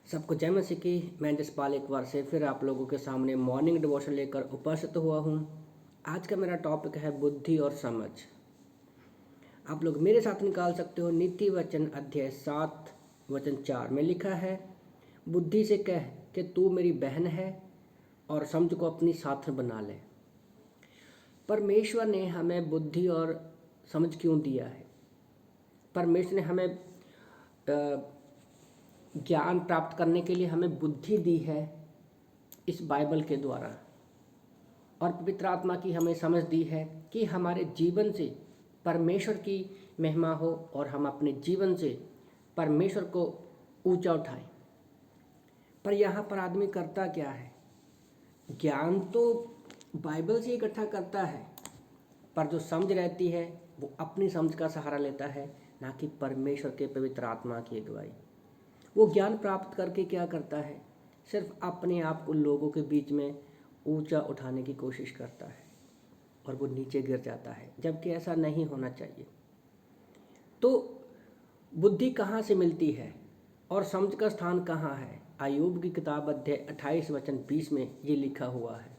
सबको जय मसीह की। मैं जसपाल एक बार से फिर आप लोगों के सामने मॉर्निंग डिवोशन लेकर उपस्थित हुआ हूँ। आज का मेरा टॉपिक है बुद्धि और समझ। आप लोग मेरे साथ निकाल सकते हो। नीति वचन अध्याय 7 वचन 4 में लिखा है, बुद्धि से कह कि तू मेरी बहन है और समझ को अपनी साथन बना ले। परमेश्वर ने हमें बुद्धि और समझ क्यों दिया है? परमेश्वर ने हमें ज्ञान प्राप्त करने के लिए हमें बुद्धि दी है इस बाइबल के द्वारा, और पवित्र आत्मा की हमें समझ दी है कि हमारे जीवन से परमेश्वर की महिमा हो और हम अपने जीवन से परमेश्वर को ऊंचा उठाएं। पर यहाँ पर आदमी करता क्या है? ज्ञान तो बाइबल से इकट्ठा करता है, पर जो समझ रहती है वो अपनी समझ का सहारा लेता है, ना कि परमेश्वर के पवित्र आत्मा की अगुवाई। वो ज्ञान प्राप्त करके क्या करता है? सिर्फ अपने आप को लोगों के बीच में ऊंचा उठाने की कोशिश करता है और वो नीचे गिर जाता है, जबकि ऐसा नहीं होना चाहिए। तो बुद्धि कहाँ से मिलती है और समझ का स्थान कहाँ है? अय्यूब की किताब अध्याय 28 वचन 20 में ये लिखा हुआ है।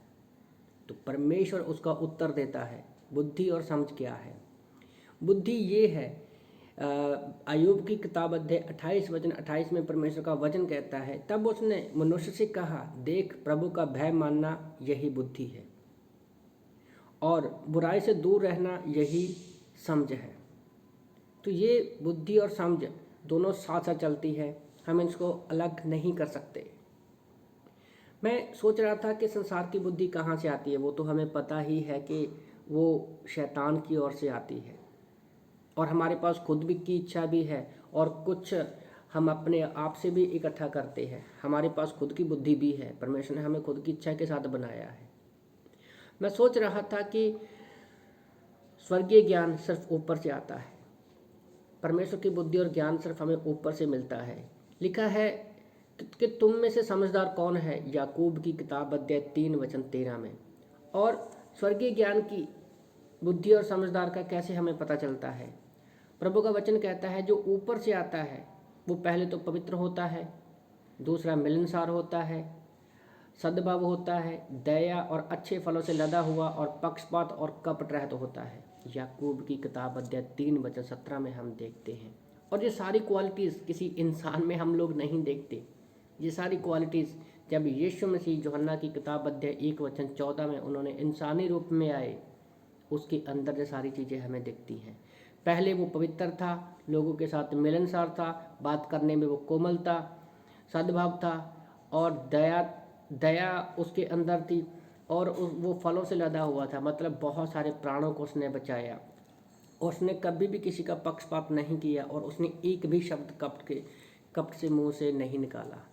तो परमेश्वर उसका उत्तर देता है, बुद्धि और समझ क्या है? बुद्धि ये है, अय्यूब की किताब अध्याय 28 वचन 28 में परमेश्वर का वचन कहता है, तब उसने मनुष्य से कहा, देख प्रभु का भय मानना यही बुद्धि है और बुराई से दूर रहना यही समझ है। तो ये बुद्धि और समझ दोनों साथ साथ चलती है, हम इसको अलग नहीं कर सकते। मैं सोच रहा था कि संसार की बुद्धि कहाँ से आती है। वो तो हमें पता ही है कि वो शैतान की ओर से आती है, और हमारे पास खुद भी की इच्छा भी है, और कुछ हम अपने आप से भी इकट्ठा करते हैं। हमारे पास खुद की बुद्धि भी है, परमेश्वर ने हमें खुद की इच्छा के साथ बनाया है। मैं सोच रहा था कि स्वर्गीय ज्ञान सिर्फ ऊपर से आता है, परमेश्वर की बुद्धि और ज्ञान सिर्फ हमें ऊपर से मिलता है। लिखा है कि तुम में से समझदार कौन है, याकूब की किताब अध्याय 3 वचन 13 में। और स्वर्गीय ज्ञान की बुद्धि और समझदार का कैसे हमें पता चलता है? प्रभु का वचन कहता है, जो ऊपर से आता है वो पहले तो पवित्र होता है, दूसरा मिलनसार होता है, सद्भाव होता है, दया और अच्छे फलों से लदा हुआ, और पक्षपात और कपट रहित होता है। याकूब की किताब अध्याय 3 वचन 17 में हम देखते हैं। और ये सारी क्वालिटीज़ किसी इंसान में हम लोग नहीं देखते। ये सारी क्वालिटीज़ जब यीशु मसीह यूहन्ना की किताब अध्याय 1 वचन 14 में उन्होंने इंसानी रूप में आए, उसके अंदर ये सारी चीज़ें हमें दिखती हैं। पहले वो पवित्र था, लोगों के साथ मिलनसार था, बात करने में वो कोमल था, सद्भाव था, और दया उसके अंदर थी, और वो फलों से लदा हुआ था। मतलब बहुत सारे प्राणों को उसने बचाया, और उसने कभी भी किसी का पक्षपात नहीं किया, और उसने एक भी शब्द कपट से मुंह से नहीं निकाला।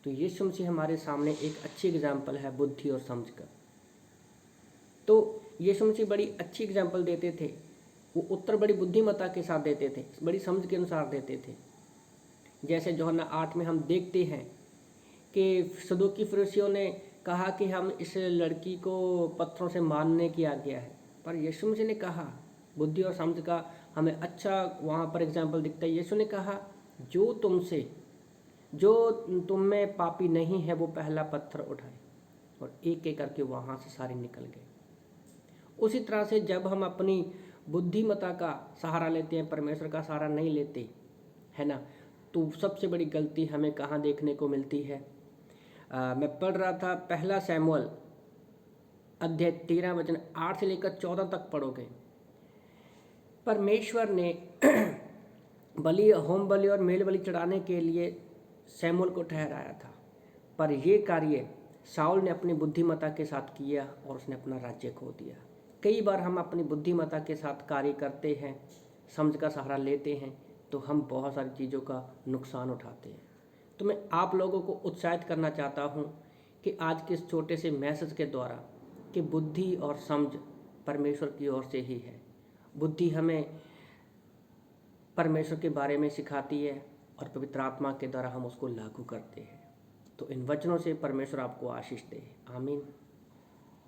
तो यीशु मसीह हमारे सामने एक अच्छी एग्जाम्पल है बुद्धि और समझ का। तो यीशु मसीह बड़ी अच्छी एग्जाम्पल देते थे। वो उत्तर बड़ी बुद्धिमत्ता के साथ देते थे, बड़ी समझ के अनुसार देते थे। जैसे यूहन्ना 8 में हम देखते हैं कि सदूकी फरीसियों ने कहा कि हम इस लड़की को पत्थरों से मारने की आज्ञा है, पर यीशु मसीह ने कहा, बुद्धि और समझ का हमें अच्छा वहाँ पर एग्जाम्पल दिखता है। यीशु ने कहा, जो तुम में पापी नहीं है वो पहला पत्थर उठाए, और एक एक करके वहाँ से सारे निकल गए। उसी तरह से जब हम अपनी बुद्धिमत्ता का सहारा लेते हैं, परमेश्वर का सहारा नहीं लेते, है ना, तो सबसे बड़ी गलती हमें कहाँ देखने को मिलती है? मैं पढ़ रहा था पहला शमूएल अध्याय 13 वचन 8 से लेकर 14 तक पढ़ोगे। परमेश्वर ने होम बलि और मेल बलि चढ़ाने के लिए शमूएल को ठहराया था, पर यह कार्य शाऊल ने अपनी बुद्धिमत्ता के साथ किया और उसने अपना राज्य खो दिया। कई बार हम अपनी बुद्धिमत्ता के साथ कार्य करते हैं, समझ का सहारा लेते हैं, तो हम बहुत सारी चीज़ों का नुकसान उठाते हैं। तो मैं आप लोगों को उत्साहित करना चाहता हूँ कि आज के इस छोटे से मैसेज के द्वारा कि बुद्धि और समझ परमेश्वर की ओर से ही है। बुद्धि हमें परमेश्वर के बारे में सिखाती है, और पवित्र आत्मा के द्वारा हम उसको लागू करते हैं। तो इन वचनों से परमेश्वर आपको आशीष दे। आमीन।